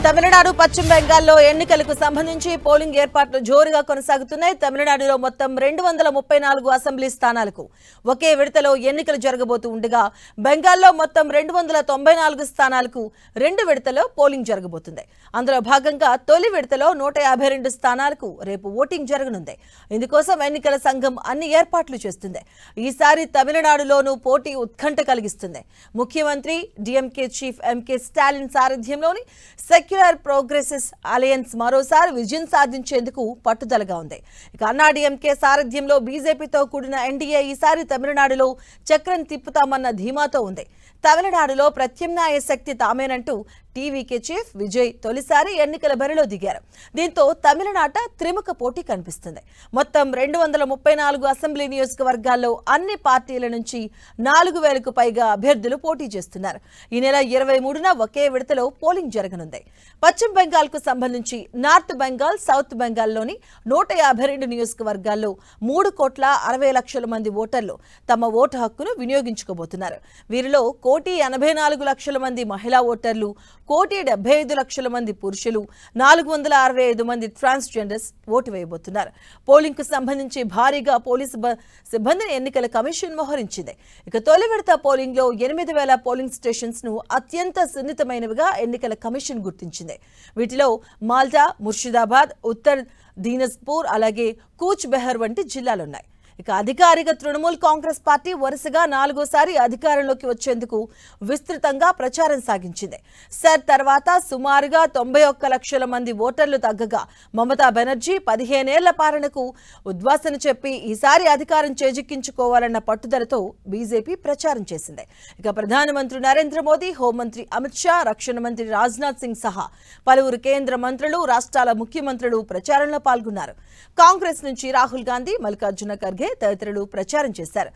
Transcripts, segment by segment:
తమిళనాడు పశ్చిమ బెంగాల్లో ఎన్నికలకు సంబంధించి పోలింగ్ ఏర్పాట్లు జోరుగా కొనసాగుతున్నాయి. తమిళనాడులో మొత్తం 234 అసెంబ్లీ స్థానాలకు ఒకే విడతలో ఎన్నికలు జరగబోతూ ఉండగా బెంగాల్లో మొత్తం 294 స్థానాలకు 2 విడతల్లో పోలింగ్ జరగబోతుంది. అందులో భాగంగా తొలి విడతలో 152 స్థానాలకు రేపు ఓటింగ్ జరగనుంది. ఇందుకోసం ఎన్నికల సంఘం అన్ని ఏర్పాట్లు చేస్తుంది. ఈసారి తమిళనాడులోనూ పోటీ ఉత్కంఠ కలిగిస్తుంది. ముఖ్యమంత్రి డిఎంకే చీఫ్ ఎంకే స్టాలిన్ సారథ్యంలోని సెక్యులర్ ప్రోగ్రెసివ్ అలయన్స్ మరోసారి విజయం సాధించేందుకు పట్టుదలగా ఉంది. ఇక అన్నాడీఎంకే సారథ్యంలో బీజేపీతో కూడిన ఎన్డీఏ ఈసారి తమిళనాడులో చక్రం తిప్పుతామన్న ధీమాతో ఉంది. తమిళనాడులో ప్రత్యామ్నాయ శక్తి తామేనంటూ టీవీకే చీఫ్ విజయ్ తొలిసారి ఎన్నికల బరిలో దిగారు. దీంతో తమిళనాట త్రిముఖ పోటీ కనిపిస్తుంది. మొత్తం 234 అసెంబ్లీ నియోజకవర్గాల్లో అన్ని పార్టీల నుంచి 4000కు పైగా అభ్యర్థులు పోటీ చేస్తున్నారు. ఈ నెల 23న ఒకే విడతలో పోలింగ్ జరగనుంది. పశ్చిమ బెంగాల్కు సంబంధించి నార్త్ బెంగాల్, సౌత్ బెంగాల్లోని 152 నియోజకవర్గాల్లో 3,60,00,000 మంది ఓటర్లు తమ ఓటు హక్కును వినియోగించుకోబోతున్నారు. వీరిలో 1,84,00,000 మంది మహిళా ఓటర్లు, 1,75,00,000 మంది పురుషులు, 465 మంది ట్రాన్స్జెండర్స్ ఓటు వేయబోతున్నారు. పోలింగ్ కు సంబంధించి భారీగా పోలీసు సిబ్బందిని ఎన్నికల కమిషన్ మోహరించింది. ఇక తొలి విడత పోలింగ్ లో 8,000 పోలింగ్ స్టేషన్స్ ను అత్యంత సున్నితమైనవిగా ఎన్నికల కమిషన్ గుర్తించింది. వీటిలో మాల్దా, ముర్షిదాబాద్, ఉత్తర్ దీనజ్పూర్, అలాగే కూచ్ బెహర్ వంటి జిల్లాలున్నాయి. ఇక అధికారిక తృణమూల్ కాంగ్రెస్ పార్టీ వరుసగా 4వసారి అధికారంలోకి వచ్చేందుకు విస్తృతంగా ప్రచారం సాగించింది. సర్ తర్వాత సుమారుగా 91 లక్షల మంది ఓటర్లు తగ్గగా మమతా బెనర్జీ 15 ఏళ్ల పాలనకు ఉద్వాసన చెప్పి ఈసారి అధికారం చేజిక్కించుకోవాలన్న పట్టుదలతో బీజేపీ ప్రచారం చేసింది. ఇక ప్రధానమంత్రి నరేంద్ర మోదీ, హోంమంత్రి అమిత్ షా, రక్షణ మంత్రి రాజ్నాథ్ సింగ్ సహా పలువురు కేంద్ర మంత్రులు, రాష్ట్రాల ముఖ్యమంత్రులు ప్రచారంలో పాల్గొన్నారు. కాంగ్రెస్ నుంచి రాహుల్ గాంధీ, మల్లికార్జున ఖర్గే తదితరులు ప్రచారం చేశారు.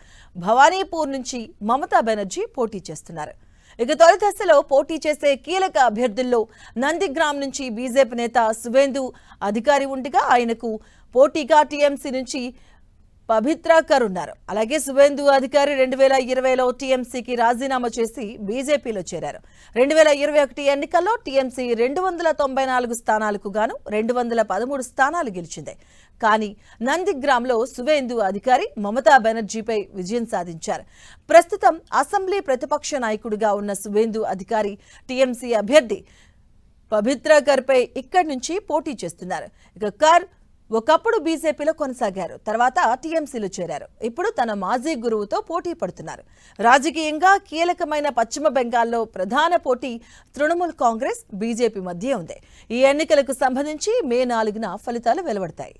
భవానీపూర్ నుంచి మమతా బెనర్జీ పోటీ చేస్తున్నారు. ఇక తొలి దశలో పోటీ చేసే కీలక అభ్యర్థుల్లో నందిగ్రామ్ నుంచి బీజేపీ నేత సువేందు అధికారి ఉండగా ఆయనకు పోటీగా టీఎంసీ నుంచి పవిత్రాకర్ ఉన్నారు. అలాగే సువేందు అధికారి 2020లో టీఎంసీకి రాజీనామా చేసి బీజేపీలో చేరారు. 2021 ఎన్నికల్లో టీఎంసీ 294 స్థానాలకు గాను 213 స్థానాలు గెలిచింది. కానీ నందిగ్రామ్లో సువేందు అధికారి మమతా బెనర్జీపై విజయం సాధించారు. ప్రస్తుతం అసెంబ్లీ ప్రతిపక్ష నాయకుడిగా ఉన్న సువేందు అధికారి టీఎంసీ అభ్యర్థి పవిత్రాకర్ పై ఇక్కడి నుంచి పోటీ చేస్తున్నారు. ఇక కర్ ఒకప్పుడు బీజేపీలో కొనసాగారు, తర్వాత టీఎంసీలో చేరారు. ఇప్పుడు తన మాజీ గురువుతో పోటీ పడుతున్నారు. రాజకీయంగా కీలకమైన పశ్చిమ బెంగాల్లో ప్రధాన పోటీ తృణమూల్ కాంగ్రెస్, బీజేపీ మధ్య ఉంది. ఈ ఎన్నికలకు సంబంధించి మే 4న ఫలితాలు వెలువడతాయి.